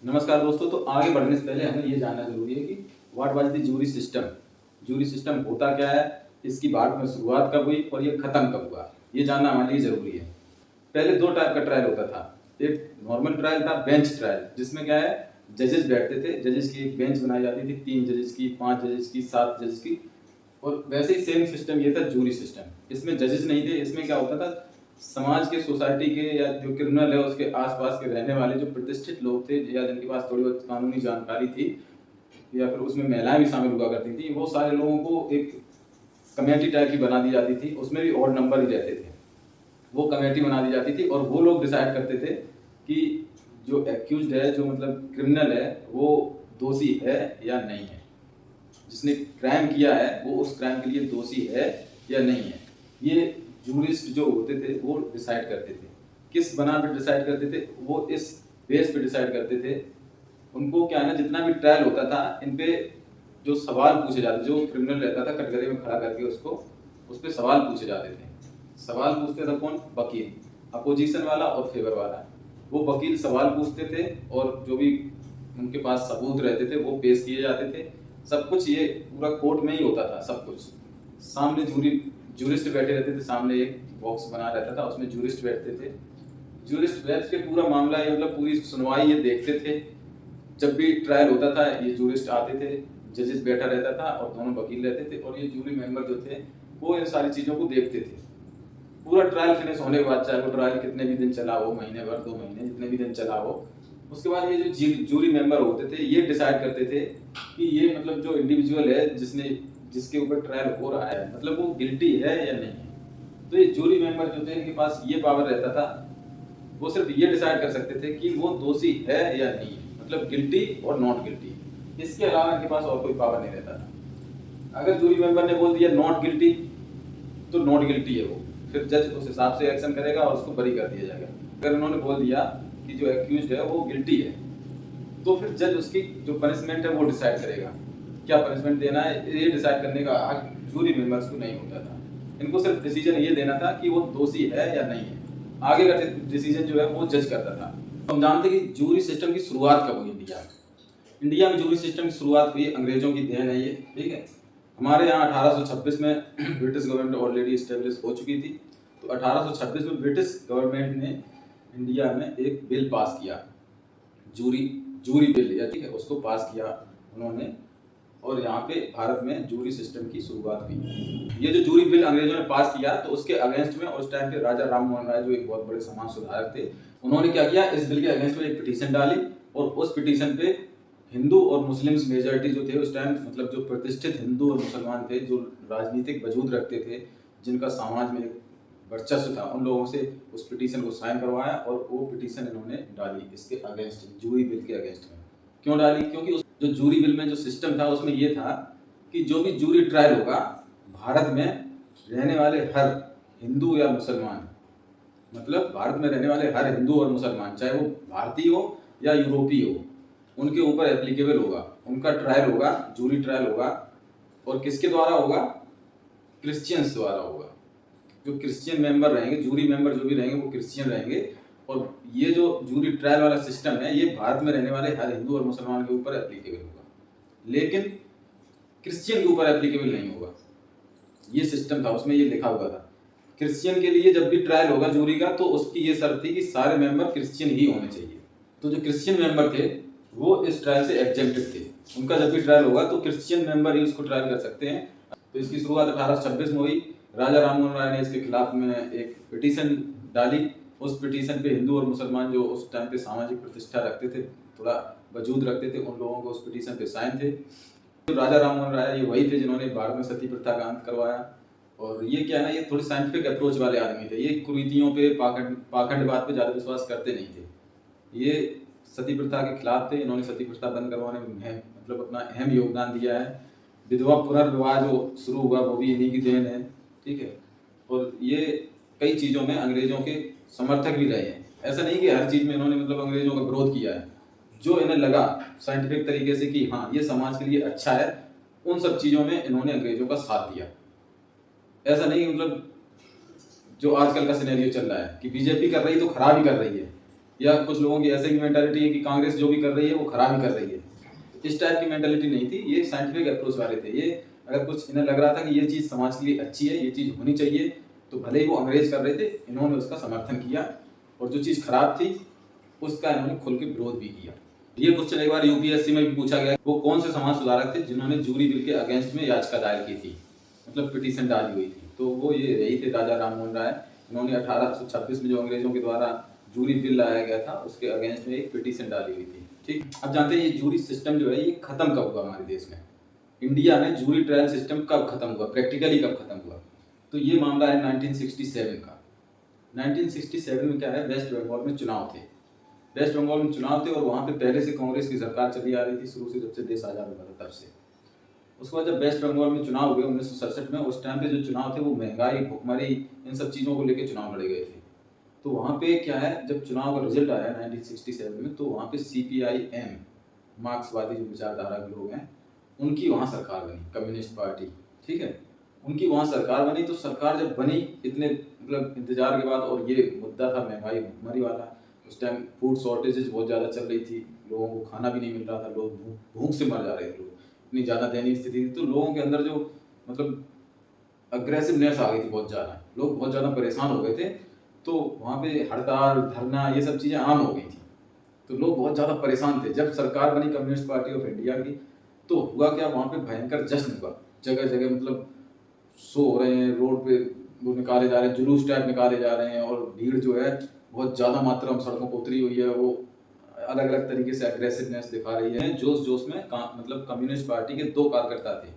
नमस्कार दोस्तों। तो आगे बढ़ने से पहले हमें ये जानना जरूरी है कि what was the jury system. Jury system होता क्या है, इसकी भारत में शुरुआत कब हुई और ये खत्म कब हुआ, ये जानना हमारे लिए जरूरी है। पहले दो टाइप का ट्रायल होता था। एक नॉर्मल ट्रायल था, बेंच ट्रायल, जिसमें क्या है जजेस बैठते थे। जजेस की एक बेंच बनाई जाती थी, 3 जजेस की, 5 जजेस की, 7 जजेस की। और वैसे ही सेम सिस्टम ये था जूरी सिस्टम। इसमें जजेस नहीं थे। इसमें क्या होता था, समाज के, सोसाइटी के या जो क्रिमिनल है उसके आसपास के रहने वाले जो प्रतिष्ठित लोग थे या जिनके पास थोड़ी बहुत कानूनी जानकारी थी, या फिर उसमें महिलाएं भी शामिल हुआ करती थी, वो सारे लोगों को एक कमेटी टाइप की बना दी जाती थी। उसमें भी ऑड नंबर ही रहते थे। वो कमेटी बना दी जाती थी और वो लोग डिसाइड करते थे कि जो एक्यूज्ड है, जो मतलब क्रिमिनल है, वो दोषी है या नहीं है। जिसने क्राइम किया है वो उस क्राइम के लिए दोषी है या नहीं है। ये जूरिस्ट जो होते थे वो डिसाइड करते थे। किस बना पे डिसाइड करते थे, वो इस बेस पे डिसाइड करते थे। उनको क्या है ना, जितना भी ट्रायल होता था, इन पे जो सवाल पूछे जाते, जो क्रिमिनल रहता था कटघरे में खड़ा करके उसको, उस पे सवाल पूछे जाते थे। सवाल पूछते था कौन? वकील, अपोजिशन वाला और फेवर वाला। वो वकील सवाल पूछते थे और जो भी उनके पास सबूत रहते थे वो पेश किए जाते थे। सब कुछ ये पूरा कोर्ट में ही होता था। सब कुछ सामने जूरिस्ट बैठे रहते थे। सामने एक बॉक्स बना रहता था, उसमें जूरिस्ट बैठते थे। जूरिस्ट बैठ के पूरा मामला ये मतलब पूरी सुनवाई ये देखते थे। जब भी ट्रायल होता था ये जूरिस्ट आते थे, जजेस बैठा रहता था और दोनों वकील रहते थे, और ये जूरी मेंबर जो थे वो इन सारी चीज़ों को देखते थे। पूरा ट्रायल फिनिश होने के बाद, चाहे वो ट्रायल कितने भी दिन चला हो, महीने भर, 2 महीने, जितने भी दिन चला हो, उसके बाद ये जो जूरी मेंबर होते थे ये डिसाइड करते थे कि ये मतलब जो इंडिविजुअल है जिसके ऊपर ट्रायल हो रहा है, मतलब वो गिल्टी है या नहीं है। तो ये जूरी मेंबर जो थे, इनके पास ये पावर रहता था, वो सिर्फ ये डिसाइड कर सकते थे कि वो दोषी है या नहीं है, मतलब गिल्टी और नॉट गिल्टी। इसके अलावा इनके पास और कोई पावर नहीं रहता था। अगर जूरी मेंबर ने बोल दिया नॉट गिल्टी, तो नॉट गिल्टी है वो, फिर जज उस हिसाब से एक्शन करेगा और उसको बरी कर दिया जाएगा। अगर उन्होंने बोल दिया कि जो एक्यूज्ड है वो गिल्टी है, तो फिर जज उसकी जो पनिशमेंट है वो डिसाइड करेगा। क्या पनिशमेंट देना है ये डिसाइड करने का हक जूरी मेंबर्स को नहीं होता था। इनको सिर्फ डिसीजन ये देना था कि वो दोषी है या नहीं है। आगे का डिसीजन जो है वो जज करता था। हम जानते हैं कि जूरी सिस्टम की शुरुआत कब हुई इंडिया में। इंडिया में जूरी सिस्टम की शुरुआत हुई, अंग्रेजों की देन है ये, ठीक है। हमारे यहाँ 1826 में ब्रिटिश गवर्नमेंट ऑलरेडी इस्टेब्लिश हो चुकी थी। तो 1826 में ब्रिटिश गवर्नमेंट ने इंडिया में एक बिल पास किया, जूरी जूरी बिल, या ठीक है, उसको पास किया उन्होंने। और यहाँ पे भारत में जूरी सिस्टम की शुरुआत हुई। ये जो जूरी बिल अंग्रेजों ने पास किया, तो उसके अगेंस्ट में उस टाइम पे राजा राम मोहन राय, जो एक बहुत बड़े समाज सुधारक थे, उन्होंने क्या किया, इस बिल के अगेंस्ट में एक पिटीशन डाली। और उस पिटीशन पे हिंदू और मुस्लिम्स मेजॉरिटी जो थे उस टाइम, मतलब जो प्रतिष्ठित हिंदू और मुसलमान थे, जो राजनीतिक वजूद रखते थे, जिनका समाज में एक वर्चस्व था, उन लोगों से उस पिटीशन को साइन करवाया। और वो पिटीशन इन्होंने डाली इसके अगेंस्ट, जूरी बिल के अगेंस्ट में। क्यों डाली? क्योंकि उस जो जूरी बिल में जो सिस्टम था उसमें ये था कि जो भी जूरी ट्रायल होगा, भारत में रहने वाले हर हिंदू या मुसलमान, मतलब भारत में रहने वाले हर हिंदू और मुसलमान, चाहे वो भारतीय हो या यूरोपीय हो, उनके ऊपर एप्लीकेबल होगा। उनका ट्रायल होगा, जूरी ट्रायल होगा। और किसके द्वारा होगा? क्रिश्चियंस द्वारा होगा। जो क्रिश्चियन मेंबर रहेंगे, जूरी मेंबर जो भी रहेंगे वो क्रिश्चियन रहेंगे। और ये जो जूरी ट्रायल वाला सिस्टम है ये भारत में रहने वाले हर हिंदू और मुसलमान के ऊपर एप्लीकेबल होगा, लेकिन क्रिश्चियन के ऊपर एप्लीकेबल नहीं होगा। ये सिस्टम था, उसमें ये लिखा हुआ था। क्रिश्चियन के लिए जब भी ट्रायल होगा जूरी का, तो उसकी ये शर्त थी कि सारे मेंबर क्रिश्चियन ही होने चाहिए। तो जो क्रिश्चियन मेंबर थे वो इस ट्रायल से एग्जेम्प्टेड थे। उनका जब भी ट्रायल होगा तो क्रिश्चियन मेंबर ही उसको ट्रायल कर सकते हैं। तो इसकी शुरुआत 1826 में हुई। राजा राम मोहन राय ने इसके खिलाफ में एक पिटीशन डाली। उस पिटीशन पे हिंदू और मुसलमान जो उस टाइम पे सामाजिक प्रतिष्ठा रखते थे, थोड़ा वजूद रखते थे, उन लोगों को उस पिटीशन पे साइन थे। तो राजा राम मोहन राय ये वही थे जिन्होंने भारत में सती प्रथा का अंत करवाया। और ये क्या है ना, ये थोड़ी साइंटिफिक अप्रोच वाले आदमी थे। ये कुरीतियों पे, पाखंडवाद पे ज़्यादा विश्वास करते नहीं थे। ये सती प्रथा के खिलाफ थे। इन्होंने सती प्रथा बंद करवाने में मतलब अपना अहम योगदान दिया है। विधवा पुनर्विवाह जो शुरू हुआ वो भी इन्हीं की देन है, ठीक है। और ये कई चीज़ों में अंग्रेजों के समर्थक भी रहे हैं। ऐसा नहीं कि हर चीज़ में इन्होंने मतलब अंग्रेजों का विरोध किया है। जो इन्हें लगा साइंटिफिक तरीके से कि हाँ ये समाज के लिए अच्छा है, उन सब चीज़ों में इन्होंने अंग्रेजों का साथ दिया। ऐसा नहीं मतलब जो आजकल का सिनेरियो चल रहा है कि बीजेपी कर रही तो खराब ही कर रही है, या कुछ लोगों की ऐसे की मेंटालिटी है कि कांग्रेस जो भी कर रही है वो खराब ही कर रही है। इस टाइप की मेंटालिटी नहीं थी, ये साइंटिफिक अप्रोच वाले थे। ये अगर कुछ इन्हें लग रहा था कि ये चीज़ समाज के लिए अच्छी है, ये चीज़ होनी चाहिए, तो भले ही वो अंग्रेज कर रहे थे, इन्होंने उसका समर्थन किया, और जो चीज़ खराब थी उसका इन्होंने खुल के विरोध भी किया। ये क्वेश्चन एक बार यूपीएससी में भी पूछा गया, वो कौन से समाज सुधारक थे जिन्होंने जूरी बिल के अगेंस्ट में याचिका दायर की थी, मतलब पिटीशन डाली हुई थी। तो वो ये यही थे, राजा राममोहन राय। इन्होंने 1826 में जो अंग्रेजों के द्वारा जूरी बिल लाया गया था उसके अगेंस्ट में एक पिटीशन डाली हुई थी। ठीक, अब जानते हैं ये जूरी सिस्टम जो है ये खत्म कब हुआ हमारे देश में। इंडिया में जूरी ट्रायल सिस्टम कब खत्म हुआ, प्रैक्टिकली कब खत्म हुआ, तो ये मामला है 1967 का। 1967 में क्या है, वेस्ट बंगाल में चुनाव थे। वेस्ट बंगाल में चुनाव थे और वहाँ पे पहले से कांग्रेस की सरकार चली आ रही थी, शुरू से, जब से देश आज़ाद हुआ था तब से। उसके बाद जब वेस्ट बंगाल में चुनाव हुए 1967 में, उस टाइम पे जो चुनाव थे वो महंगाई, भुखमरी, इन सब चीज़ों को लेकर चुनाव लड़े गए थे। तो वहाँ पे क्या है, जब चुनाव का रिजल्ट आया 1967 में, तो वहाँ पे CPIM, मार्क्सवादी जो विचारधारा के लोग हैं, उनकी वहाँ सरकार बनी, कम्युनिस्ट पार्टी। ठीक है, उनकी वहाँ सरकार बनी। तो सरकार जब बनी, इतने मतलब इंतजार के बाद, और ये मुद्दा था महंगाई भुखमरी वाला। उस टाइम फूड शॉर्टेजेस बहुत ज़्यादा चल रही थी, लोगों को खाना भी नहीं मिल रहा था, लोग भूख से मर जा रहे थे, लोग इतनी ज़्यादा दयनीय स्थिति थी। तो लोगों के अंदर जो मतलब अग्रेसिवनेस आ गई थी बहुत ज़्यादा, लोग बहुत ज़्यादा परेशान हो गए थे। तो वहाँ पे हड़ताल, धरना, ये सब चीज़ें आम हो गई थी। तो लोग बहुत ज़्यादा परेशान थे। जब सरकार बनी कम्युनिस्ट पार्टी ऑफ इंडिया की, तो हुआ क्या, वहाँ पे भयंकर जश्न हुआ, जगह जगह मतलब शो हो रहे हैं, रोड पे वो निकाले जा रहे हैं, जुलूस टाइप निकाले जा रहे हैं, और भीड़ जो है बहुत ज़्यादा मात्रा में सड़कों पर उतरी हुई है। वो अलग अलग तरीके से अग्रेसिवनेस दिखा रही है। जोश जोश में मतलब कम्युनिस्ट पार्टी के दो कार्यकर्ता थे,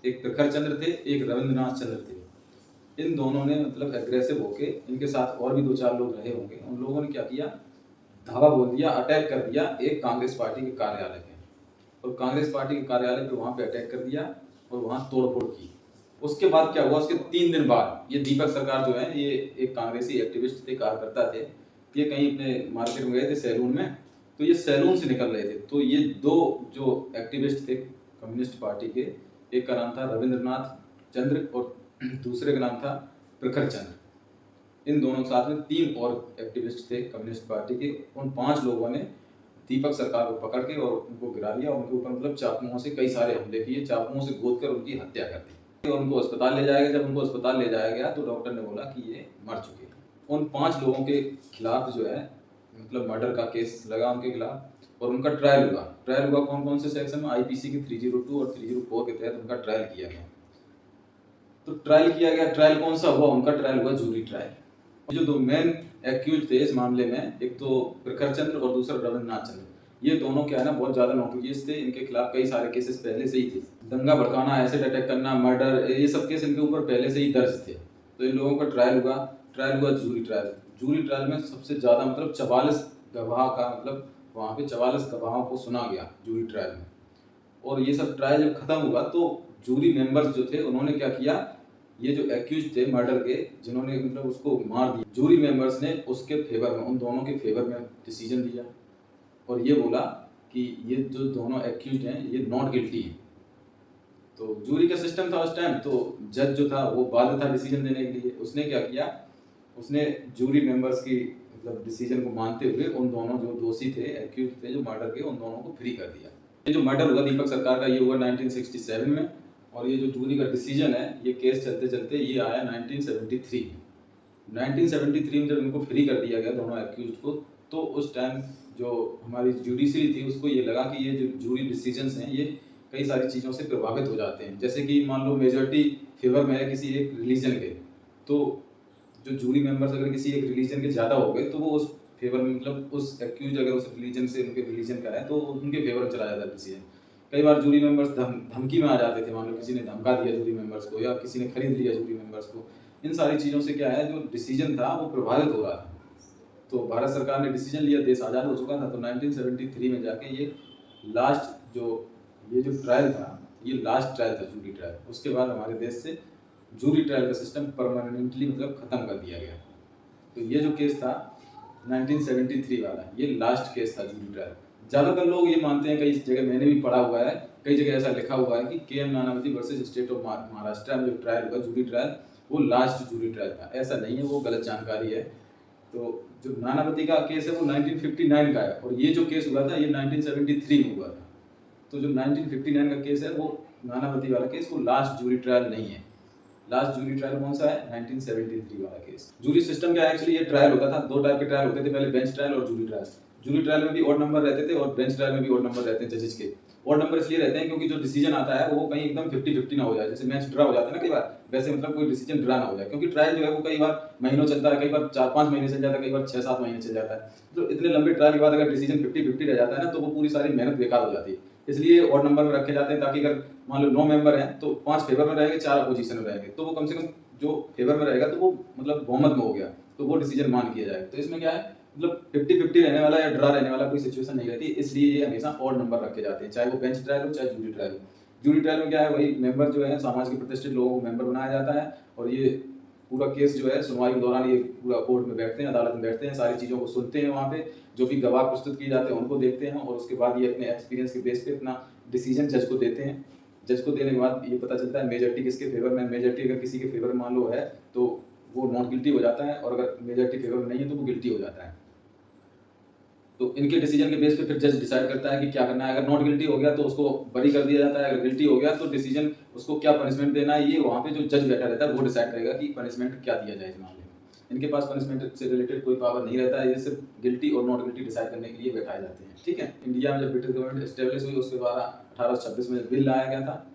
एक प्रखर चंद्र थे, एक रविंद्रनाथ चंद्र थे। इन दोनों ने मतलब एग्रेसिव होके, इनके साथ और भी 2-4 लोग रहे होंगे, उन लोगों ने क्या किया, धावा बोल दिया, अटैक कर दिया एक कांग्रेस पार्टी के कार्यालय पे। और कांग्रेस पार्टी के कार्यालय पे वहाँ पे अटैक कर दिया और वहाँ तोड़फोड़ की। उसके बाद क्या हुआ, उसके 3 दिन बाद ये दीपक सरकार जो है, ये एक कांग्रेसी एक्टिविस्ट थे, कार्यकर्ता थे। ये कहीं अपने मार्केट में गए थे, सैलून में, तो ये सैलून से निकल रहे थे। तो ये दो जो एक्टिविस्ट थे कम्युनिस्ट पार्टी के, एक का नाम था रविंद्रनाथ चंद्र और दूसरे का नाम था प्रखर चंद्र। इन दोनों के साथ में 3 और एक्टिविस्ट थे कम्युनिस्ट पार्टी के। उन 5 लोगों ने दीपक सरकार को पकड़ के और उनको गिरा दिया। उनके ऊपर मतलब चाकुओं से कई सारे हमले किए, चाकुओं से गोद कर उनकी हत्या कर दी। उनको अस्पताल ले जाया गया। जब उनको अस्पताल ले जाया गया तो डॉक्टर ने बोला कि ये मर चुके हैं। उन 5 लोगों के खिलाफ जो है मतलब मर्डर का केस लगा उनके खिलाफ, और उनका ट्रायल हुआ। ट्रायल हुआ कौन कौन से सेक्शन में, IPC के 302 और 304 के तहत उनका ट्रायल किया गया। तो ट्रायल किया गया, ट्रायल कौन सा हुआ, उनका ट्रायल हुआ जूरी ट्रायल। जो 2 मेन एक्यूज थे इस मामले में, एक तो प्रखर चंद्र और दूसरा रविंद्रनाथ चंद्र, ये दोनों क्या है ना बहुत ज़्यादा नोटोरियस थे। इनके खिलाफ कई सारे केसेस पहले से ही थे, दंगा भड़काना, एसिड अटैक करना, मर्डर, ये सब केस इनके ऊपर पहले से ही दर्ज थे। तो इन लोगों का ट्रायल हुआ जूरी ट्रायल। जूरी ट्रायल में सबसे ज़्यादा मतलब 44 गवाह का मतलब वहाँ पे 44 गवाहों को सुना गया जूरी ट्रायल में। और ये सब ट्रायल जब खत्म हुआ तो जूरी मेंबर्स जो थे उन्होंने क्या किया, ये जो एक्यूज थे मर्डर के, जिन्होंने मतलब उसको मार दिया, जूरी मेंबर्स ने उसके फेवर में, उन दोनों के फेवर में डिसीजन दिया और ये बोला कि ये जो दोनों एक्यूज हैं ये नॉट गिल्टी हैं। तो जूरी का सिस्टम था उस टाइम, तो जज जो था वो बाध्य था डिसीजन देने के लिए। उसने क्या किया, उसने जूरी मेंबर्स की मतलब डिसीजन को मानते हुए उन दोनों जो दोषी थे, एक्यूज थे जो मर्डर के, उन दोनों को फ्री कर दिया। ये जो मर्डर हुआ दीपक सरकार का, ये हुआ 1967 में, और ये जो जूरी का डिसीजन है, ये केस चलते चलते ये आया 1973 में। 1973 में जब इनको फ्री कर दिया गया दोनों एक्यूज को, तो उस टाइम जो हमारी जुडिशरी थी उसको ये लगा कि ये जो जूरी डिसीजंस हैं ये कई सारी चीज़ों से प्रभावित हो जाते हैं। जैसे कि मान लो मेजॉरिटी फेवर में है किसी एक रिलीजन के, तो जो जूरी मेंबर्स अगर किसी एक रिलीजन के ज़्यादा हो गए तो वो उस फेवर में मतलब उस एक्यूज अगर उस रिलीजन से, उनके रिलीजन का है तो उनके फेवर में चला जाता है डिसीजन। कई बार जूरी मेंबर्स धमकी में आ जाते थे, मान लो किसी ने धमका दिया जूरी मेंबर्स को या किसी ने खरीद लिया जूरी मेंबर्स को। इन सारी चीज़ों से क्या है, जो डिसीजन था वो प्रभावित हो रहा था। तो भारत सरकार ने डिसीजन लिया, देश आज़ाद हो चुका था, तो 1973 में जाके ये लास्ट ये जो ट्रायल था, ये लास्ट ट्रायल था जूरी ट्रायल। उसके बाद हमारे देश से जूरी ट्रायल का सिस्टम परमानेंटली मतलब ख़त्म कर दिया गया। तो ये जो केस था 1973 वाला, ये लास्ट केस था जूरी ट्रायल। ज़्यादातर लोग ये मानते हैं, कई जगह मैंने भी पढ़ा हुआ है, कई जगह ऐसा लिखा हुआ है कि KM Nanavati versus state of Maharashtra में जो ट्रायल हुआ जूरी ट्रायल, वो लास्ट जूरी ट्रायल था। ऐसा नहीं है, वो गलत जानकारी है। तो जो नानावती का केस है वो 1959 का है और ये जो केस हुआ था ये 1973 में हुआ था। तो जो 1959 का केस है वो नानावती वाला केस वो लास्ट जूरी ट्रायल नहीं है। लास्ट जूरी ट्रायल कौन सा है? 1973 वाला केस। जूरी सिस्टम क्या है? एक्चुअली ये ट्रायल होता था, दो टाइप के ट्रायल होते थे पहले, बेंच ट्रायल और जूरी ट्रायल। जूरी ट्रायल में भी ऑड नंबर रहते थे और बेंच ट्रायल में भी ऑड नंबर रहते हैं जजेस के। ऑड नंबर इसलिए रहते हैं क्योंकि जो डिसीजन आता है वो कहीं एकदम 50-50 ना हो जाए, जैसे मैच ड्रा हो जाता है ना कई बार, वैसे मतलब कोई डिसीजन ड्रा ना हो जाए, क्योंकि ट्रायल जो है वो कई बार महीनों चलता है, कई बार 4-5 महीने चल जाता है, कई बार 6-7 महीने चल जाता है। तो इतने लंबे ट्रायल के बाद अगर डिसीजन 50-50 रह जाता है ना तो वो पूरी सारी मेहनत बेकार हो जाती है। इसलिए ऑड नंबर में रखे जाते हैं ताकि अगर मान लो 9 मेंबर हैं तो 5 फेवर में रहेंगे, 4 अपोजिशन में रहेंगे, तो वो कम से कम जो फेवर में रहेगा तो वो मतलब बहुमत में हो गया, तो वो डिसीजन मान किया जाए। तो इसमें क्या है, मतलब 50-50 रहने वाला या ड्रा रहने वाला कोई सिचुएशन नहीं रहती, इसलिए ये हमेशा ऑड नंबर रखे जाते हैं, चाहे वो बेंच ट्रायल हो चाहे जूरी ट्रायल हो। जूरी ट्रायल में क्या है, वही मेंबर जो है समाज के प्रतिष्ठित लोगों को मेंबर बनाया जाता है और ये पूरा केस जो है सुनवाई के दौरान ये पूरा कोर्ट में बैठते हैं, अदालत में बैठते हैं, सारी चीज़ों को सुनते हैं, वहाँ पे जो भी गवाह प्रस्तुत किए जाते हैं उनको देखते हैं और उसके बाद ये अपने एक्सपीरियंस के बेस पे अपना डिसीजन जज को देते हैं। जज को देने के बाद ये पता चलता है मेजॉरिटी किसके फेवर में। मेजॉरिटी अगर किसी के फेवर मान लो है तो वो नॉट गिल्टी हो जाता है और अगर मेजॉरिटी फेवर में नहीं है तो वो गिल्टी हो जाता है। तो इनके डिसीजन के बेस पे फिर जज डिसाइड करता है कि क्या करना है। अगर नॉट गिल्टी हो गया तो उसको बरी कर दिया जाता है, अगर गिल्टी हो गया तो डिसीजन उसको क्या पनिशमेंट देना है ये वहाँ पे जो जज बैठा रहता है वो डिसाइड करेगा कि पनिशमेंट क्या दिया जाए इस मामले में। इनके पास पनिशमेंट से रिलेटेड कोई पावर नहीं रहता है, ये सिर्फ गिल्टी और नॉट गिल्टी डिसाइड करने के लिए बैठाए जाते हैं। ठीक है, इंडिया में जब ब्रिटिश गवर्नमेंट एस्टेब्लिश हुई उसके द्वारा 1826 में बिल लाया गया था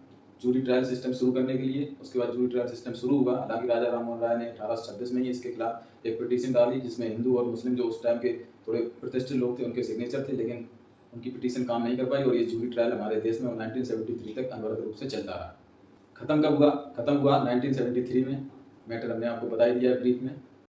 जूरी ट्रायल सिस्टम शुरू करने के लिए। उसके बाद जूरी ट्रायल सिस्टम शुरू हुआ, हालांकि राजा राममोहन राय ने 1826 में ही इसके खिलाफ एक पिटीशन डाली जिसमें हिंदू और मुस्लिम जो उस टाइम के थोड़े प्रतिष्ठित लोग थे उनके सिग्नेचर थे, लेकिन उनकी पिटीशन काम नहीं कर पाई और ये जूरी ट्रायल हमारे देश में 1973 तक अनवरत रूप से चलता रहा। खत्म कब हुआ? खत्म हुआ 1973 में। मैटर हमने आपको बता ही दिया ब्रीफ में।